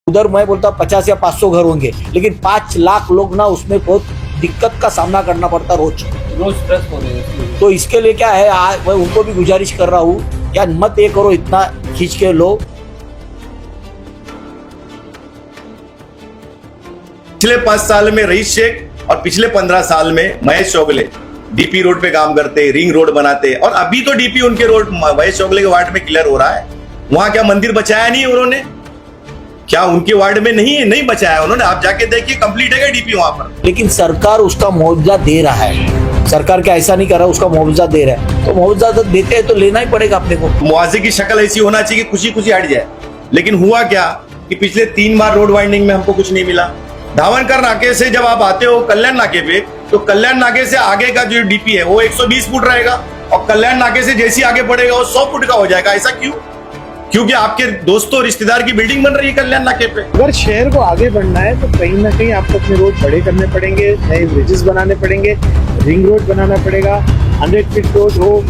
उधर मैं बोलता 50 या 500 घर होंगे, लेकिन 5 लाख लोग ना उसमें बहुत दिक्कत का सामना करना पड़ता रोज स्ट्रेस हो रहे हैं। तो इसके लिए क्या है, मैं उनको भी गुजारिश कर रहा हूँ, यार मत ये करो, इतना खींच के लो। पिछले 5 साल में रईस शेख और पिछले 15 साल में महेश चौगले डीपी रोड पे काम करते, रिंग रोड बनाते, और अभी तो डीपी उनके रोड महेश चौगले के वार्ड में क्लियर हो रहा है। वहां क्या मंदिर बचाया नहीं उन्होंने? क्या उनके वार्ड में नहीं बचाया उन्होंने? आप जाके देखिए, कंप्लीट है डीपी वहां पर। लेकिन सरकार उसका मुआवजा दे रहा है, सरकार क्या ऐसा नहीं कर रहा, उसका मुआवजा दे रहा है, तो मुआवजा तो देते हैं तो लेना ही पड़ेगा अपने को। मुआवजे की शक्ल ऐसी होना चाहिए कि खुशी खुशी हट जाए, लेकिन हुआ क्या कि पिछले 3 बार रोड वाइंडिंग में हमको कुछ नहीं मिला। धावनकर नाके से जब आप आते हो कल्याण नाके पे, तो कल्याण नाके से आगे का जो डीपी है वो 120 फुट रहेगा, और कल्याण नाके से जैसे आगे बढ़ेगा वो 100 फुट का हो जाएगा। ऐसा क्यों? क्योंकि आपके दोस्तों रिश्तेदार की बिल्डिंग बन रही है कल्याण नाके पे। अगर शहर को आगे बढ़ना है तो कहीं ना कहीं आपको अपने रोड बड़े करने पड़ेंगे, नए ब्रिजेस बनाने पड़ेंगे, रिंग रोड बनाना पड़ेगा, 100 फीट रोड हो,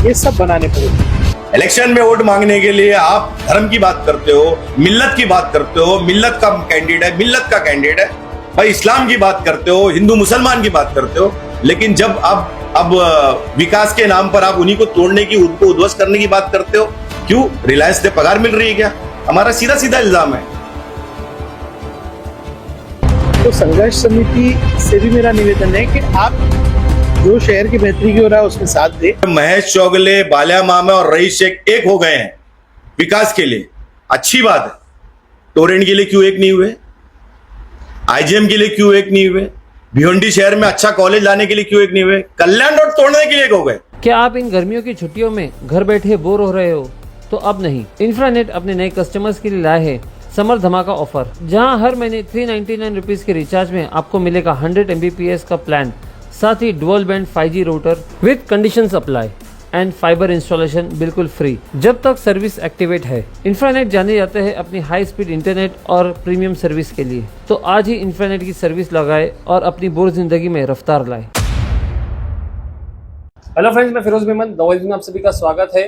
ये सब बनाने पड़ेंगे। इलेक्शन में वोट मांगने के लिए आप धर्म की बात करते हो, मिल्लत की बात करते हो, मिल्लत का कैंडिडेट है, मिल्लत का कैंडिडेट है भाई, इस्लाम की बात करते हो, हिंदू मुसलमान की बात करते हो, लेकिन जब अब विकास के नाम पर आप उन्हीं को तोड़ने की, उनको उद्ध्वस्त करने की बात करते हो। क्यों? रिलायंस से पगार मिल रही है क्या? हमारा सीधा सीधा इल्जाम है। तो संघर्ष समिति से भी मेरा निवेदन है कि आप जो शहर की बेहतरी की हो रहा है उसमें साथ दे। महेश चौगले, बालिया मामा और रईस शेख एक हो गए हैं विकास के लिए, अच्छी बात है। टोरेंट के लिए क्यों एक नहीं हुए? आईजीएम के लिए क्यों एक नहीं हुए? भिवंडी शहर में अच्छा कॉलेज लाने के लिए क्यों एक नहीं हुए? कल्याण रोड तोड़ने के लिए एक हो गए। क्या आप इन गर्मियों की छुट्टियों में घर बैठे बोर हो रहे हो? तो अब नहीं, इंफ्रानेट अपने नए कस्टमर्स के लिए लाए है समर धमाका ऑफर, जहां हर महीने 399 रुपीज के रिचार्ज में आपको मिलेगा 100 MBPS का प्लान, साथ ही dual band 5G router with conditions apply and fibre installation बिल्कुल फ्री जब तक सर्विस एक्टिवेट है। इंफ्रानेट जाने जाते हैं अपनी हाई स्पीड इंटरनेट और प्रीमियम सर्विस के लिए, तो आज ही इंफ्रानेट की सर्विस लगाए और अपनी बोर जिंदगी में रफ्तार लाए। हेलो फ्रेंड्स, मैं फिरोज मेमन दवाई में आप सभी का स्वागत है।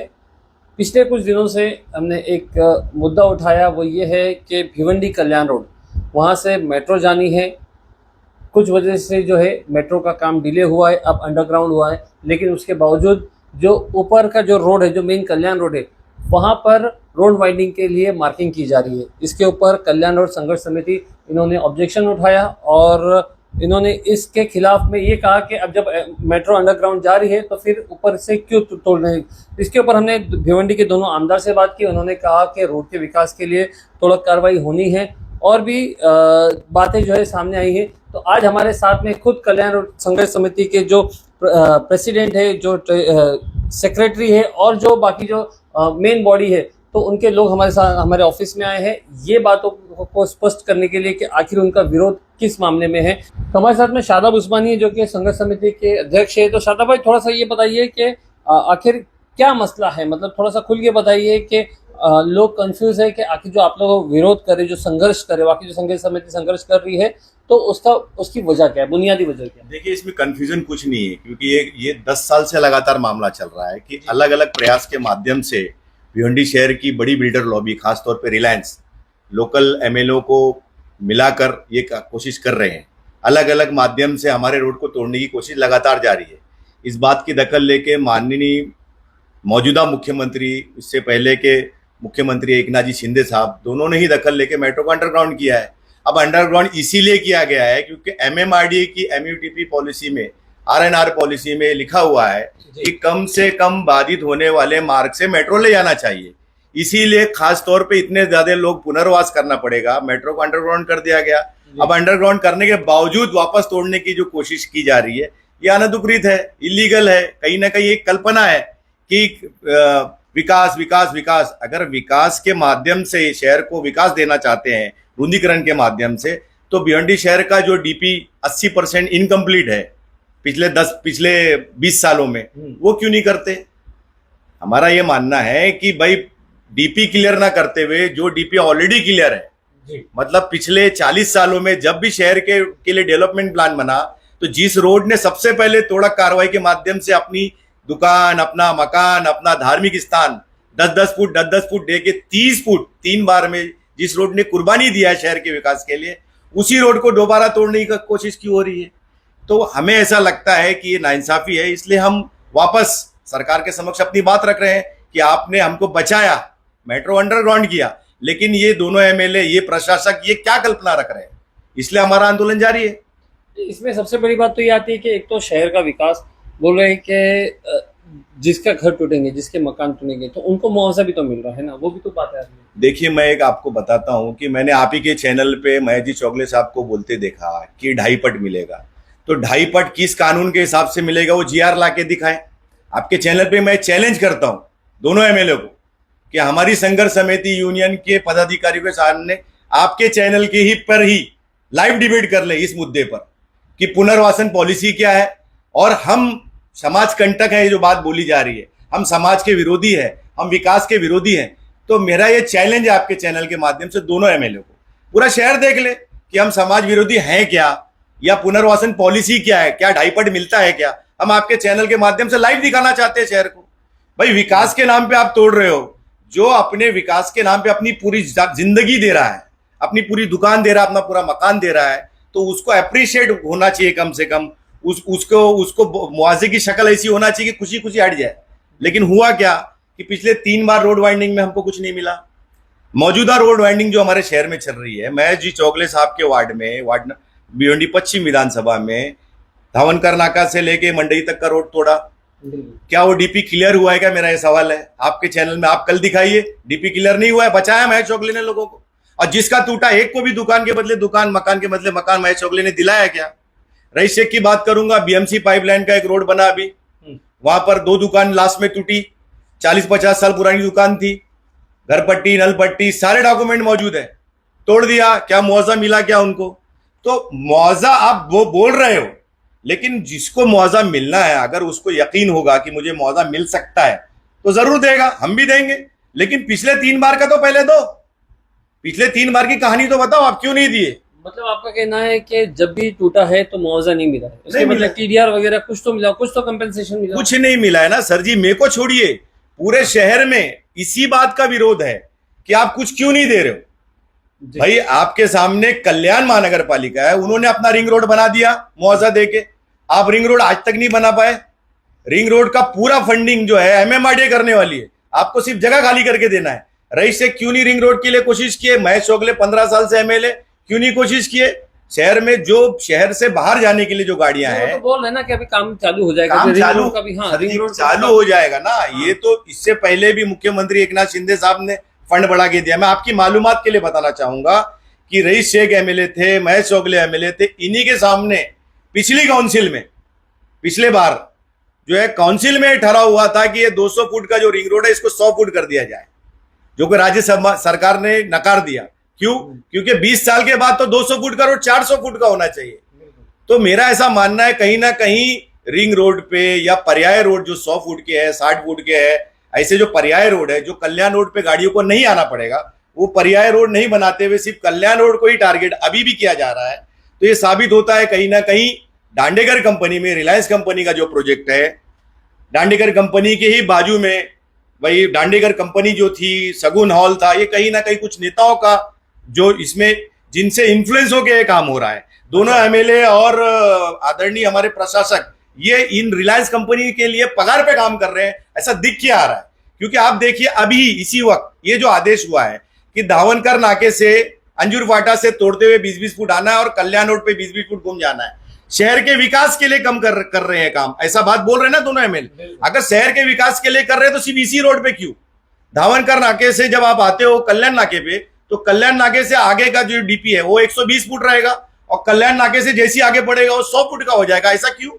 पिछले कुछ दिनों से हमने एक मुद्दा उठाया, वो ये है कि भिवंडी कल्याण रोड, वहाँ से मेट्रो जानी है। कुछ वजह से जो है मेट्रो का काम डिले हुआ है, अब अंडरग्राउंड हुआ है, लेकिन उसके बावजूद जो ऊपर का जो रोड है, जो मेन कल्याण रोड है, वहाँ पर रोड वाइंडिंग के लिए मार्किंग की जा रही है। इसके ऊपर कल्याण रोड संघर्ष समिति इन्होंने ऑब्जेक्शन उठाया और इन्होंने इसके खिलाफ में ये कहा कि अब जब मेट्रो अंडरग्राउंड जा रही है तो फिर ऊपर से क्यों तोड़ रहे हैं। इसके ऊपर हमने भिवंडी के दोनों आमदार से बात की, उन्होंने कहा कि रोड के विकास के लिए थोड़ा कार्रवाई होनी है, और भी बातें जो है सामने आई है। तो आज हमारे साथ में खुद कल्याण रोड संघर्ष समिति के जो प्रेसिडेंट है, जो सेक्रेटरी है, और जो बाकी जो मेन बॉडी है, तो उनके लोग हमारे साथ हमारे ऑफिस में आए हैं ये बातों को स्पष्ट करने के लिए कि आखिर उनका विरोध किस मामले में है। तो हमारे साथ में शादाब उस्मानी है, जो कि संघर्ष समिति के अध्यक्ष है। तो शादाब भाई, थोड़ा सा ये बताइए कि आखिर क्या मसला है, मतलब थोड़ा सा खुल के बताइए कि लोग कंफ्यूज है कि आखिर जो आप लोग विरोध करे, जो संघर्ष करे, बाकी जो संघर्ष समिति संघर्ष कर रही है, तो उसकी वजह क्या है, बुनियादी वजह क्या है? देखिए, इसमें कंफ्यूजन कुछ नहीं है, क्योंकि ये 10 साल से लगातार मामला चल रहा है कि अलग अलग प्रयास के माध्यम से भिवंडी शहर की बड़ी बिल्डर लॉबी, खासतौर पे रिलायंस, लोकल एमएलओ को मिलाकर ये कोशिश कर रहे हैं। अलग अलग माध्यम से हमारे रोड को तोड़ने की कोशिश लगातार जारी है। इस बात की दखल लेके माननीय मौजूदा मुख्यमंत्री, इससे पहले के मुख्यमंत्री एकनाथ जी शिंदे साहब, दोनों ने ही दखल लेके मेट्रो को अंडरग्राउंड किया है। अब अंडरग्राउंड इसीलिए किया गया है क्योंकि एमएमआरडीए की एमयूटीपी पॉलिसी में, आरएनआर पॉलिसी में लिखा हुआ है कि कम से कम बाधित होने वाले मार्ग से मेट्रो ले जाना चाहिए। इसीलिए खास तौर पे इतने ज्यादा लोग पुनर्वास करना पड़ेगा, मेट्रो को अंडरग्राउंड कर दिया गया। अब अंडरग्राउंड करने के बावजूद वापस तोड़ने की जो कोशिश की जा रही है, ये अनधिकृत है, इलीगल है। कहीं ना कहीं एक कल्पना है कि विकास विकास विकास, अगर विकास के माध्यम से शहर को विकास देना चाहते हैं, रुंदीकरण के माध्यम से, तो भिवंडी शहर का जो डीपी 80% इनकम्प्लीट है पिछले 20 सालों में, वो क्यों नहीं करते? हमारा ये मानना है कि भाई डीपी क्लियर ना करते हुए जो डीपी ऑलरेडी क्लियर है जी, मतलब पिछले 40 सालों में जब भी शहर के लिए डेवलपमेंट प्लान बना, तो जिस रोड ने सबसे पहले तोड़ा कार्रवाई के माध्यम से अपनी दुकान, अपना मकान, अपना धार्मिक स्थान 10-10 फुट दे के 30 फुट 3 बार में जिस रोड ने कुर्बानी दिया है शहर के विकास के लिए, उसी रोड को दोबारा तोड़ने की कोशिश क्यों हो रही है? तो हमें ऐसा लगता है कि ये नाइंसाफी है, इसलिए हम वापस सरकार के समक्ष अपनी बात रख रहे हैं कि आपने हमको बचाया, मेट्रो अंडरग्राउंड किया, लेकिन ये दोनों एमएलए, ये प्रशासक, ये क्या कल्पना रख रहे हैं? इसलिए हमारा आंदोलन जारी है। इसमें सबसे बड़ी बात तो ये आती है कि एक तो शहर का विकास, बोल रहे हैं कि जिसका घर टूटेंगे, जिसके मकान टूटेंगे, तो उनको मुआवजा भी तो मिल रहा है ना, वो भी तो बात है। देखिए, मैं एक आपको बताता हूं कि मैंने आप ही के चैनल पे महेश जी चौगले साहब को बोलते देखा कि 2.5 पट मिलेगा। तो 2.5 पट किस कानून के हिसाब से मिलेगा, वो जीआर ला के दिखाएं। आपके चैनल पे मैं चैलेंज करता हूं दोनों एमएलए को कि हमारी संघर्ष समिति यूनियन के पदाधिकारियों के सामने आपके चैनल के ही पर ही लाइव डिबेट कर ले इस मुद्दे पर कि पुनर्वासन पॉलिसी क्या है, और हम समाज कंटक है, ये जो बात बोली जा रही है, हम समाज के विरोधी है, हम विकास के विरोधी हैं। तो मेरा ये चैलेंज है आपके चैनल के माध्यम से दोनों एमएलए को, पूरा शहर देख ले कि हम समाज विरोधी हैं क्या, या पुनर्वासन पॉलिसी क्या है, क्या 2.5 पट मिलता है क्या। हम आपके चैनल के माध्यम से लाइव दिखाना चाहते हैं शहर को। भाई, विकास के नाम पे आप तोड़ रहे हो, जो अपने विकास के नाम पे अपनी पूरी जिंदगी दे रहा है, अपनी पूरी दुकान दे रहा है, अपना पूरा मकान दे रहा है, तो उसको अप्रिशिएट होना चाहिए कम से कम। उसको मुआवजे की शक्ल ऐसी होना चाहिए कि खुशी खुशी हट जाए। लेकिन हुआ क्या कि पिछले 3 बार रोड वाइंडिंग में हमको कुछ नहीं मिला। मौजूदा रोड वाइंडिंग जो हमारे शहर में चल रही है, महेश जी चौगले साहब के वार्ड में, वार्ड भिवंडी पश्चिम विधानसभा में, धावनकर नाका से लेके मंडई तक का रोड तोड़ा, क्या वो डीपी क्लियर हुआ है क्या? मेरा ये सवाल है आपके चैनल में, आप कल दिखाइए। डीपी क्लियर नहीं हुआ है, बचाया महेश चौगले ने लोगों को। और जिसका टूटा, एक को भी दुकान के बदले दुकान, मकान के बदले मकान महेश चौगले ने दिलाया क्या? रईस शेख की बात करूंगा, बीएमसी पाइपलाइन का एक रोड बना अभी, वहां पर 2 दुकान लास्ट में टूटी, 40-50 साल पुरानी दुकान थी, घर पट्टी, नल पट्टी, सारे डॉक्यूमेंट मौजूद है, तोड़ दिया। क्या मुआवजा मिला क्या उनको? तो मुआवजा आप वो बोल रहे हो, लेकिन जिसको मुआवजा मिलना है, अगर उसको यकीन होगा कि मुझे मुआवजा मिल सकता है तो जरूर देगा, हम भी देंगे। लेकिन पिछले 3 बार का तो पहले दो, पिछले 3 बार की कहानी तो बताओ, आप क्यों नहीं दिए? मतलब आपका कहना है कि जब भी टूटा है तो मुआवजा नहीं मिला है, इसके नहीं मतलब मिला। टीडीआर वगैरह कुछ तो मिला, कुछ तो कंपेंसेशन मिला? कुछ नहीं मिला है ना सर जी। मेरे को छोड़िए, पूरे शहर में इसी बात का विरोध है कि आप कुछ क्यों नहीं दे रहे हो। भाई, आपके सामने कल्याण महानगर पालिका है, उन्होंने अपना रिंग रोड बना दिया मुआवजा देके, आप रिंग रोड आज तक नहीं बना पाए। रिंग रोड का पूरा फंडिंग जो है एमएमआरडीए करने वाली है, आपको सिर्फ जगह खाली करके देना है। रईस शेख क्यों नहीं रिंग रोड के लिए कोशिश किए? महेश चौगले 15 साल से एमएलए क्यों नहीं कोशिश किए? शहर में जो शहर से बाहर जाने के लिए जो गाड़ियां हैं, तो बोल रहे ना कि अभी काम चालू हो जाएगा, काम रिंग चालू रोड का भी, हाँ, रिंग रोड चालू हो जाएगा ना। ये तो इससे पहले भी मुख्यमंत्री एकनाथ शिंदे साहब ने फंड बढ़ा के दिया। मैं आपकी मालूमात के लिए बताना चाहूंगा कि रईस शेख एमएलए थे, महेश चौगले एमएलए थे, इन्हीं के सामने पिछली काउंसिल में, पिछले बार जो है काउंसिल में ठहरा हुआ था कि ये 200 फुट का जो रिंग रोड है इसको 100 फुट कर दिया जाए, जो कि राज्य सरकार ने नकार दिया। क्यों? क्योंकि 20 साल के बाद तो 200 फुट का रोड 400 फुट का होना चाहिए। तो मेरा ऐसा मानना है, कहीं ना कहीं रिंग रोड पे या पर्याय रोड जो 100 फुट के है, 60 फुट के है, ऐसे जो पर्याय रोड है, जो कल्याण रोड पे गाड़ियों को नहीं आना पड़ेगा, वो पर्याय रोड नहीं बनाते हुए सिर्फ कल्याण रोड को ही टारगेट अभी भी किया जा रहा है। तो ये साबित होता है कहीं ना कहीं दांडेकर कंपनी में, रिलायंस कंपनी का जो प्रोजेक्ट है, दांडेकर कंपनी के ही बाजू में, वही दांडेकर कंपनी जो थी, सगुन हॉल था, ये कहीं ना कहीं कुछ नेताओं का जो इसमें जिनसे इन्फ्लुएंस होकर ये काम हो रहा है। दोनों एमएलए और आदरणीय हमारे प्रशासक ये इन रिलायंस कंपनी के लिए पगार पे काम कर रहे हैं, ऐसा दिख के आ रहा है। क्योंकि आप देखिए, अभी इसी वक्त ये जो आदेश हुआ है कि धावनकर नाके से अंजुर फाटा से तोड़ते हुए 20-20 फुट आना है और कल्याण रोड पे 20-20 फुट घूम जाना है, शहर के विकास के लिए कम कर रहे हैं काम, ऐसा बात बोल रहे हैं ना दोनों एमएलए। अगर शहर के विकास के लिए कर रहे हैं तो सिर्फ इसी रोड पे क्यों? धावनकर नाके से जब आप आते हो कल्याण नाके पे, तो कल्याण नाके से आगे का जो डीपी है वो 120 फुट रहेगा, और कल्याण नाके से जैसे आगे बढ़ेगा वो 100 फुट का हो जाएगा। ऐसा क्यों?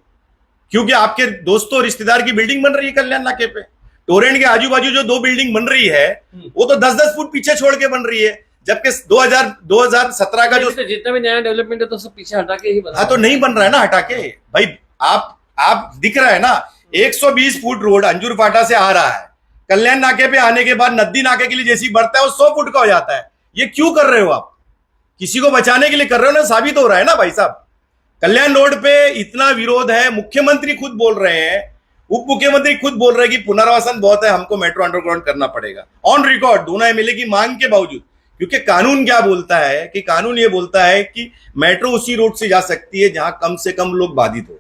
क्योंकि आपके दोस्तों रिश्तेदार की बिल्डिंग बन रही है कल्याण नाके पे। टोरेंट के आजू बाजू जो 2 बिल्डिंग बन रही है वो तो 10-10 फुट पीछे छोड़ के बन रही है, जबकि 2017 का जो जितना भी नया डेवलपमेंट है तो सब पीछे हटा के ही बना। हाँ, तो नहीं बन रहा है ना हटा के। भाई, आप दिख रहा है ना, 120 फुट रोड अंजुर फाटा से आ रहा है, कल्याण नाके पे आने के बाद नद्दी नाके के लिए जैसी बढ़ता है वो 100 फुट का हो जाता है। ये क्यों कर रहे हो आप? किसी को बचाने के लिए कर रहे हो ना, साबित हो रहा है ना भाई साहब। कल्याण रोड पे इतना विरोध है, मुख्यमंत्री खुद बोल रहे हैं, उप मुख्यमंत्री खुद बोल रहे हैं कि पुनर्वासन बहुत है, हमको मेट्रो अंडरग्राउंड करना पड़ेगा। ऑन रिकॉर्ड दोनों एमएलए की मांग के बावजूद क्योंकि कानून क्या बोलता है कि कानून ये बोलता है कि मेट्रो उसी रोड से जा सकती है जहां कम से कम लोग बाधित हो।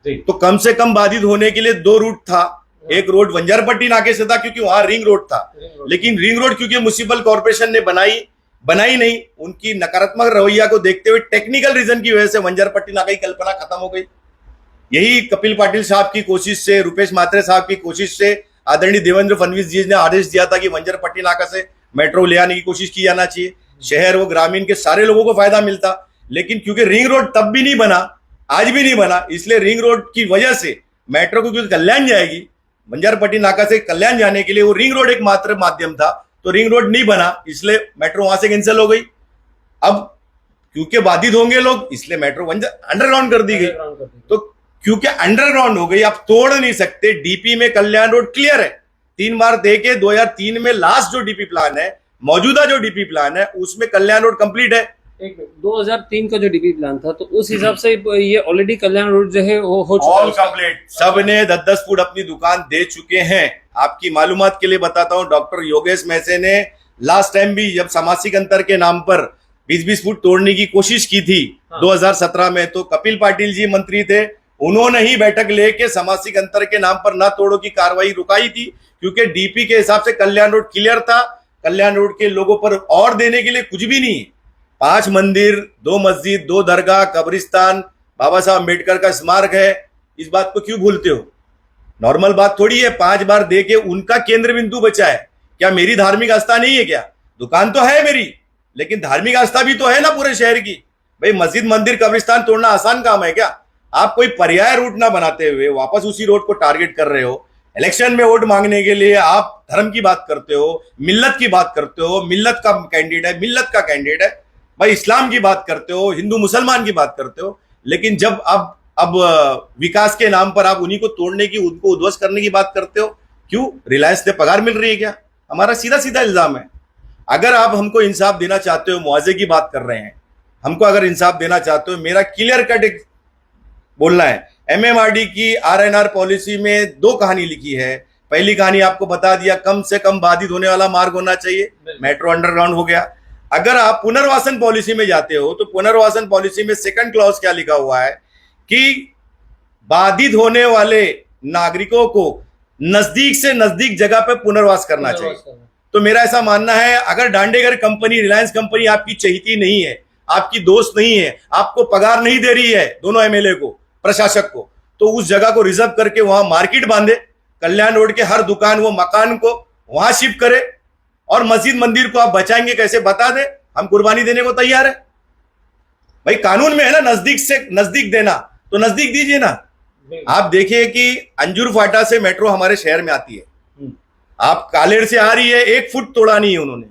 जी। तो कम से कम बाधित होने के लिए दो रूट था। एक रोड बंजारपट्टी नाके से था क्योंकि वहां रिंग रोड था, लेकिन रिंग रोड क्योंकि म्युनिसिपल कॉर्पोरेशन ने बनाई नहीं, उनकी नकारात्मक रवैया को देखते हुए टेक्निकल रीजन की वजह से बंजारपट्टी नाका की कल्पना खत्म हो गई। यही कपिल पाटिल साहब की कोशिश से, रुपेश मात्रे साहब की कोशिश से आदरणीय देवेंद्र फडणवीस जी ने आदेश दिया था कि बंजारपट्टी नाका से मेट्रो ले आने की कोशिश की जाना चाहिए, शहर व ग्रामीण के सारे लोगों को फायदा मिलता। लेकिन क्योंकि रिंग रोड तब भी नहीं बना, आज भी नहीं बना, इसलिए रिंग रोड की वजह से मेट्रो को क्योंकि कल्याण जाएगी, बंजारपट्टी नाका से कल्याण जाने के लिए वो रिंग रोड एक मात्र माध्यम था, तो रिंग रोड नहीं बना, इसलिए मेट्रो वहां से कैंसिल हो गई। अब क्योंकि बाधित होंगे लोग, इसलिए मेट्रो अंडरग्राउंड कर दी गई। तो क्योंकि अंडरग्राउंड हो गई, आप तोड़ नहीं सकते। डीपी में कल्याण रोड क्लियर है, 3 बार देके 2003 में लास्ट जो डीपी प्लान है, मौजूदा जो डीपी प्लान है, उसमें कल्याण रोड कंप्लीट है। 2003 का जो डीपी प्लान था, तो उस हिसाब से ये ऑलरेडी कल्याण रोड जो है वो हो चुका है। ऑल कंप्लीट, सबने 10-10 फुट अपनी दुकान दे चुके हैं। आपकी मालूमात के लिए बताता हूं, डॉक्टर योगेश महसे ने लास्ट टाइम भी जब सामाजिक अंतर के नाम पर 20-20 फुट तोड़ने की कोशिश की थी 2017 में, तो कपिल पाटिल जी मंत्री थे, उन्होंने ही बैठक लेके सामाजिक अंतर के नाम पर ना तोड़ो की कार्रवाई रुकाई थी, क्योंकि डीपी के हिसाब से कल्याण रोड क्लियर था। कल्याण रोड के लोगों पर और देने के लिए कुछ भी नहीं, 5 मंदिर, 2 मस्जिद, 2 दरगाह, कब्रिस्तान, बाबा साहब अम्बेडकर का स्मारक है, इस बात को क्यों भूलते हो? नॉर्मल बात थोड़ी है 5 बार दे के उनका केंद्र बिंदु बचा है। क्या मेरी धार्मिक आस्था नहीं है क्या? दुकान तो है मेरी, लेकिन धार्मिक आस्था भी तो है ना पूरे शहर की। भाई मस्जिद, मंदिर, कब्रिस्तान तोड़ना आसान काम है क्या? आप कोई पर्याय रूट ना बनाते हुए वापस उसी रोड को टारगेट कर रहे हो। इलेक्शन में वोट मांगने के लिए आप धर्म की बात करते हो, मिल्लत की बात करते हो, मिल्लत का कैंडिडेट है, मिल्लत का कैंडिडेट है, भाई इस्लाम की बात करते हो, हिंदू मुसलमान की बात करते हो, लेकिन जब अब विकास के नाम पर आप उन्हीं को तोड़ने की, उनको उध्वस्त करने की बात करते हो, क्यों? रिलायंस से पगार मिल रही है क्या? हमारा सीधा सीधा इल्जाम है। अगर आप हमको इंसाफ देना चाहते हो, मुआवजे की बात कर रहे हैं, हमको अगर इंसाफ देना चाहते हो, मेरा क्लियर कट एक बोलना है, एमएमआरडी की आरएनआर पॉलिसी में 2 कहानी लिखी है। पहली कहानी आपको बता दिया, कम से कम बाधित होने वाला मार्ग होना चाहिए, मेट्रो अंडरग्राउंड हो गया। अगर आप पुनर्वासन पॉलिसी में जाते हो, तो पुनर्वासन पॉलिसी में सेकंड क्लॉज क्या लिखा हुआ है कि बाधित होने वाले नागरिकों को नजदीक से नजदीक जगह पे पुनर्वास करना चाहिए। तो मेरा ऐसा मानना है, अगर डांडेगर कंपनी, रिलायंस कंपनी आपकी चहेती नहीं है, आपकी दोस्त नहीं है, आपको पगार नहीं दे रही है, दोनों एमएलए को, प्रशासक को, तो उस जगह को रिजर्व करके वहां मार्केट बांधे, कल्याण रोड के हर दुकान व मकान को वहां शिफ्ट करे, और मस्जिद मंदिर को आप बचाएंगे कैसे बता दे, हम कुर्बानी देने को तैयार है। भाई कानून में है ना नजदीक से नजदीक देना, तो नजदीक दीजिए ना। आप देखिए कि अंजुर फाटा से मेट्रो हमारे शहर में आती है, आप कालेर से आ रही है, 1 फुट तोड़ा नहीं है उन्होंने।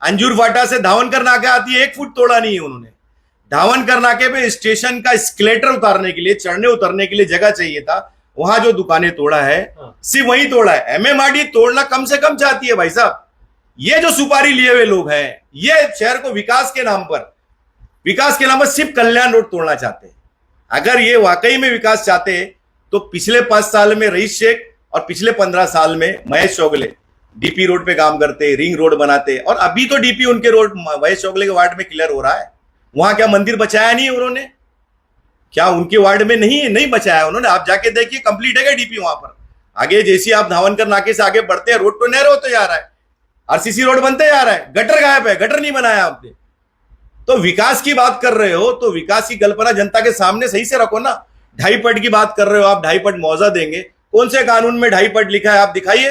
अंजुर फाटा से धावनकर नाके आती है, 1 फुट तोड़ा नहीं है उन्होंने। धावनकर नाके पे स्टेशन का स्केलेटर उतारने के लिए, चढ़ने उतरने के लिए जगह चाहिए था, वहां जो दुकानें तोड़ा है सिर्फ वही तोड़ा है। एमएमआरडी तोड़ना कम से कम चाहती है भाई साहब। ये जो सुपारी लिए हुए लोग हैं, ये शहर को विकास के नाम पर सिर्फ कल्याण रोड तोड़ना चाहते हैं। अगर ये वाकई में विकास चाहते तो पिछले 5 साल में रईस शेख और पिछले 15 साल में महेश चौगले डीपी रोड पे काम करते, रिंग रोड बनाते, और अभी तो डीपी उनके रोड महेश चौगले के वार्ड में क्लियर हो रहा है। वहां क्या मंदिर बचाया नहीं है उन्होंने? क्या उनके वार्ड में नहीं बचाया उन्होंने? आप जाके देखिए, कंप्लीट है डीपी वहां पर। आगे जैसे आप धावनकर नाके से आगे बढ़ते हैं, रोड तो नहर होते जा रहा है, आरसीसी रोड बनते जा रहा है, गटर गायब है, गटर नहीं बनाया आपने। तो विकास की बात कर रहे हो तो विकास की कल्पना जनता के सामने सही से रखो ना। 2.5 पट की बात कर रहे हो आप, 2.5 पट मुआवजा देंगे, कौन से कानून में 2.5 पट लिखा है आप दिखाइए।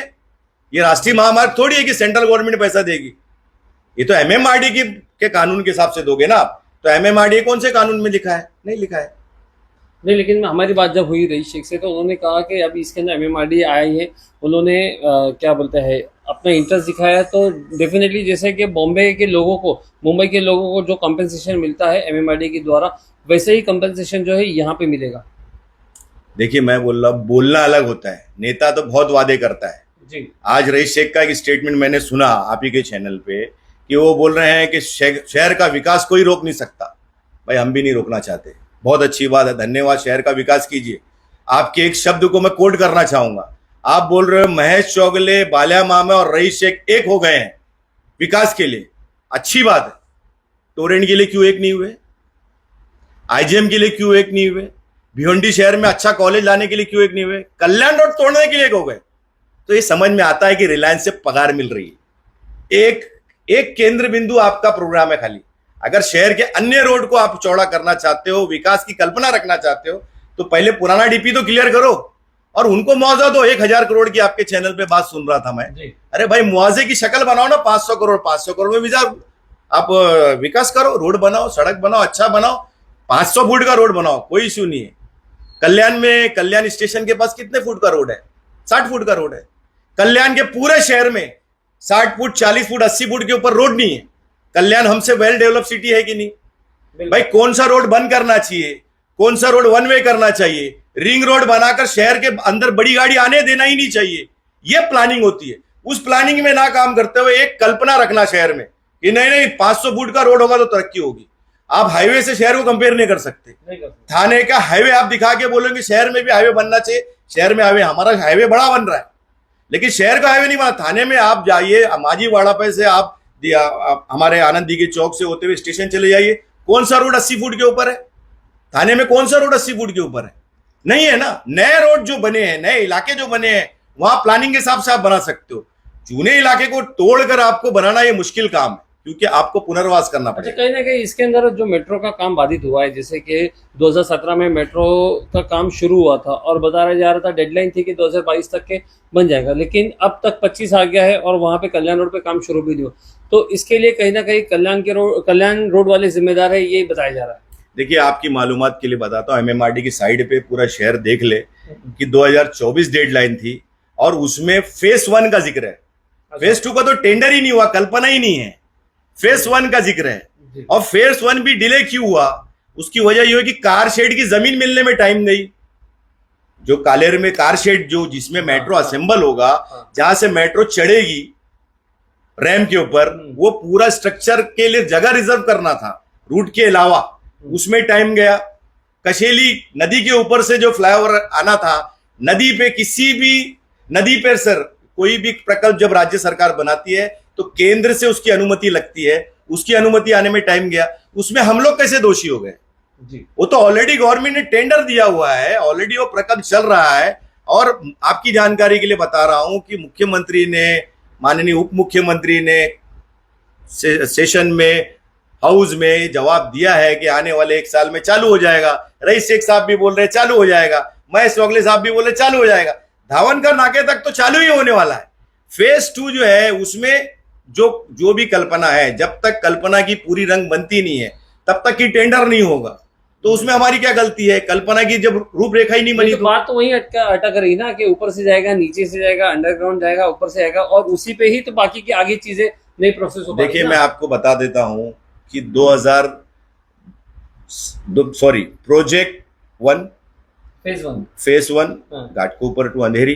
ये राष्ट्रीय महामार्ग थोड़ी है कि सेंट्रल गवर्नमेंट पैसा देगी, ये तो एमएमआरडी के कानून के हिसाब से दोगे ना आप। तो एमएमआरडी कौन से कानून में लिखा है? नहीं लिखा है। नहीं, लेकिन हमारी बात जब हुई रईस शेख से, तो उन्होंने कहा कि अभी इसके अंदर एमएमआरडी आई है, उन्होंने क्या बोलते हैं अपना इंटरेस्ट दिखाया। तो डेफिनेटली जैसे कि बॉम्बे के लोगों को, मुंबई के लोगों को जो कंपेंसेशन मिलता है एमएमआरडी के द्वारा, वैसे ही कंपेंसेशन जो है यहाँ पे मिलेगा। देखिए मैं बोल रहा हूँ, बोलना अलग होता है, नेता तो बहुत वादे करता है जी। आज रईस शेख का एक स्टेटमेंट मैंने सुना आप ही के चैनल पे कि वो बोल रहे हैं कि शहर का विकास कोई रोक नहीं सकता। भाई हम भी नहीं रोकना चाहते, बहुत अच्छी बात है, धन्यवाद, शहर का विकास कीजिए। आपके एक शब्द को मैं कोट करना चाहूंगा, आप बोल रहे हो महेश चौगले, बालिया मामा और रईस शेख एक हो गए हैं विकास के लिए। अच्छी बात है। टोरेंट के लिए क्यों एक नहीं हुए, आईजीएम के लिए क्यों एक नहीं हुए, भिवंडी शहर में अच्छा कॉलेज लाने के लिए क्यों एक नहीं हुए, कल्याण रोड तोड़ने के लिए एक हो गए। तो ये समझ में आता है कि रिलायंस से पगार मिल रही है। एक केंद्र बिंदु आपका प्रोग्राम है खाली। अगर शहर के अन्य रोड को आप चौड़ा करना चाहते हो, विकास की कल्पना रखना चाहते हो, तो पहले पुराना डीपी तो क्लियर करो और उनको मुआवजा दो। 1,000 करोड़ की आपके चैनल पे बात सुन रहा था मैं। अरे भाई मुआवजे की शक्ल बनाओ ना, 500 करोड़ 500 करोड़ में आप विकास करो, रोड बनाओ, सड़क बनाओ, अच्छा बनाओ, 500 फुट का रोड बनाओ, कोई इश्यू नहीं है। कल्याण में, कल्याण स्टेशन के पास कितने फुट का रोड है? 60 फुट का रोड है। कल्याण के पूरे शहर में 60 फुट 40 फुट 80 फुट के ऊपर रोड नहीं है। कल्याण हमसे वेल डेवलप सिटी है कि नहीं? भाई कौन सा रोड बंद करना चाहिए, कौन सा रोड वन वे करना चाहिए, रिंग रोड बनाकर शहर के अंदर बड़ी गाड़ी आने देना ही नहीं चाहिए, ये प्लानिंग होती है। उस प्लानिंग में ना काम करते हुए एक कल्पना रखना शहर में कि नहीं 500 फुट का रोड होगा तो तरक्की होगी। आप हाईवे से शहर को कंपेयर नहीं कर सकते। थाने का हाईवे आप दिखा के बोलेंगे शहर में भी हाईवे बनना चाहिए, शहर में हाईवे, हमारा हाईवे बड़ा बन रहा है लेकिन शहर का हाईवे नहीं बना। थाने में आप जाइए, माझीवाड़ा पे से आप हमारे आनंदी के चौक से होते हुए स्टेशन चले जाइए, कौन सा रोड 80 फुट के ऊपर है? थाने में कौन सा रोड 80 फुट के ऊपर है? नहीं है ना। नए रोड जो बने हैं, नए इलाके जो बने हैं, वहां प्लानिंग के हिसाब से आप बना सकते हो। चुने इलाके को तोड़कर आपको बनाना ये मुश्किल काम है, क्योंकि आपको पुनर्वास करना अच्छा, पड़ेगा। कहीं ना कहीं इसके अंदर जो मेट्रो का काम बाधित हुआ है, जैसे कि 2017 में मेट्रो का काम शुरू हुआ था और बताया जा रहा था, डेडलाइन थी कि 2022 तक के बन जाएगा, लेकिन अब तक 25 आ गया है और वहां पे कल्याण रोड पे काम शुरू भी नहीं हुआ। तो इसके लिए कहीं ना कहीं कल्याण रोड वाले जिम्मेदार है, ये बताया जा रहा है। देखिए आपकी मालूमात के लिए बताता हूँ, एमएमआरडी की साइड पे पूरा शहर देख ले कि 2024 डेडलाइन थी और उसमें फेस 1 का जिक्र है। फेस 2 का तो टेंडर ही नहीं हुआ, कल्पना ही नहीं है, फेस 1 का जिक्र है। और फेस 1 भी डिले क्यों हुआ? उसकी वजह यह है कि कार शेड की जमीन मिलने में टाइम नहीं। जो कालेर में कार शेड जो जिसमें मेट्रो असेंबल होगा, जहां से मेट्रो चढ़ेगी रैम के ऊपर, वो पूरा स्ट्रक्चर के लिए जगह रिजर्व करना था रूट के अलावा, उसमें टाइम गया। कशेली नदी के ऊपर से जो फ्लाईओवर आना था, नदी पे किसी भी नदी पे सर कोई भी प्रकल्प जब राज्य सरकार बनाती है तो केंद्र से उसकी अनुमति लगती है, उसकी अनुमति आने में टाइम गया। उसमें हम लोग कैसे दोषी हो गए? वो तो ऑलरेडी गवर्नमेंट ने टेंडर दिया हुआ है, ऑलरेडी वो प्रकल्प चल रहा है। और आपकी जानकारी के लिए बता रहा हूं कि मुख्यमंत्री ने, माननीय उप मुख्यमंत्री ने सेशन में, हाउस में जवाब दिया है कि आने वाले 1 साल में चालू हो जाएगा। रईस शेख साहब भी बोल रहे चालू हो जाएगा, महेश चौगले साहब भी बोल रहे चालू हो जाएगा। धावनकर नाके तक तो चालू ही होने वाला है। फेज 2 जो है उसमें जो भी कल्पना है, जब तक कल्पना की पूरी रंग बनती नहीं है तब तक की टेंडर नहीं होगा। तो उसमें हमारी क्या गलती है? कल्पना की जब रूपरेखा ही नहीं बनी तो बात तो वही अटक रही ना कि ऊपर से जाएगा, नीचे से जाएगा, अंडरग्राउंड जाएगा, ऊपर से आएगा और उसी पे ही तो बाकी की आगे चीजें नई प्रोसेस हो। देखिए मैं आपको बता देता हूं कि प्रोजेक्ट 1 फेज 1 घाटकोपर टू अंधेरी,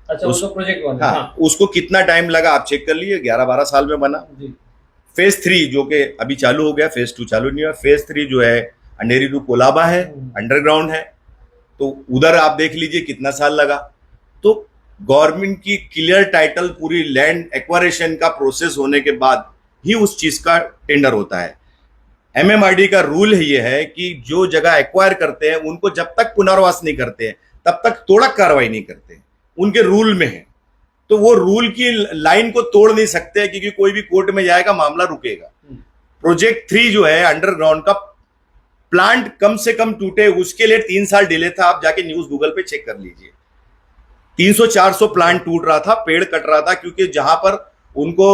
अच्छा उसको प्रोजेक्ट 1, हाँ, उसको कितना टाइम लगा आप चेक कर लीजिए, 11-12 साल में बना। फेज 3 जो कि अभी चालू हो गया, फेज 2 चालू नहीं हुआ। फेज 3 जो है अंधेरी टू कोलाबा है, अंडरग्राउंड है, तो उधर आप देख लीजिए कितना साल लगा। तो गवर्नमेंट की क्लियर टाइटल, पूरी लैंड एक्वायरेशन का प्रोसेस होने के बाद ही उस चीज का टेंडर होता है। एमएमआरडी का रूल ये है कि जो जगह एक्वायर करते हैं उनको जब तक पुनर्वास नहीं करते हैं तब तक तोड़क कार्रवाई नहीं करते, उनके रूल में है। तो वो रूल की लाइन को तोड़ नहीं सकते क्योंकि कोई भी कोर्ट में जाएगा मामला रुकेगा। प्रोजेक्ट 3 जो है अंडरग्राउंड का प्लांट कम से कम टूटे, उसके लिए 3 साल डिले था। आप जाके न्यूज गूगल पे चेक कर लीजिए, 300-400 प्लांट टूट रहा था, पेड़ कट रहा था, क्योंकि जहां पर उनको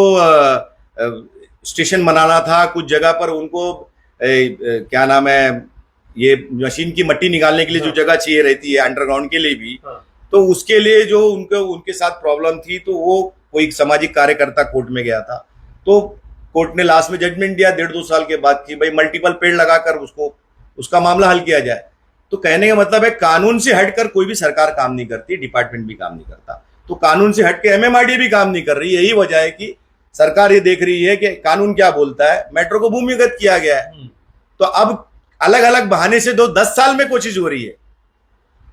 स्टेशन बनाना था, कुछ जगह पर उनको क्या नाम है, ये मशीन की मट्टी निकालने के लिए जो जगह चाहिए रहती है अंडरग्राउंड के लिए भी, तो उसके लिए जो उनके साथ प्रॉब्लम थी, तो वो कोई सामाजिक कार्यकर्ता कोर्ट में गया था। तो कोर्ट ने लास्ट में जजमेंट दिया 1.5-2 साल के बाद कि भाई मल्टीपल पेड़ लगाकर उसका मामला हल किया जाए। तो कहने का मतलब है कानून से हटकर कोई भी सरकार काम नहीं करती, डिपार्टमेंट भी काम नहीं करता। तो कानून से हटके एमएमआरडी भी काम नहीं कर रही। यही वजह है कि सरकार ये देख रही है कि कानून क्या बोलता है। मेट्रो को भूमिगत किया गया है, तो अब अलग अलग बहाने से 10 साल में कोशिश हो रही है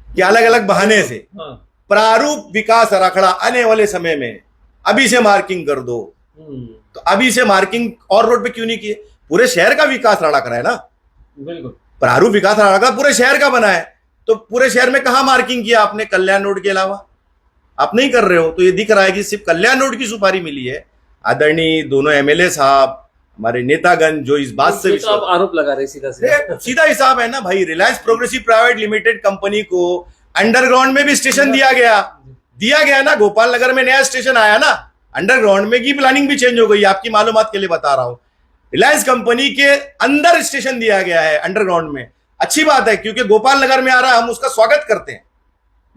कि अलग अलग बहाने से प्रारूप विकास आराखड़ा आने वाले समय में अभी से मार्किंग कर दो, तो अभी से मार्किंग और रोड पे क्यों नहीं किए? पूरे शहर का विकास राणा करा है ना, बिल्कुल। प्रारूप विकास राणा का पूरे शहर का बना है, तो पूरे शहर में कहां मार्किंग किया आपने कल्याण रोड के अलावा? आप नहीं कर रहे हो। तो ये दिख रहा है कि सिर्फ कल्याण रोड की सुपारी मिली है। आदरणीय दोनों एमएलए साहब, हमारे नेतागण जो इस बात से तो आप आरोप लगा रहे सीधा सीधा। सीधा हिसाब है ना भाई, Reliance progressive private limited company को अंडरग्राउंड में भी स्टेशन दिया गया ना। गोपाल नगर में नया स्टेशन आया ना, अंडरग्राउंड में की प्लानिंग भी चेंज हो गई। आपकी मालूमात के लिए बता रहा हूं, रिलायंस कंपनी के अंदर स्टेशन दिया गया है अंडरग्राउंड में। अच्छी बात है, क्योंकि गोपाल नगर में आ रहा है, हम उसका स्वागत करते हैं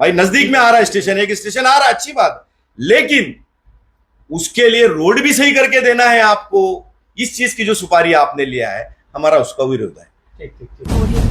भाई। नजदीक में आ रहा है स्टेशन, एक स्टेशन आ रहा है, अच्छी बात। लेकिन उसके लिए रोड भी सही करके देना है आपको। इस चीज की जो सुपारी आपने लिया है, हमारा उसका विरोध है। ठीक ठीक ठीक।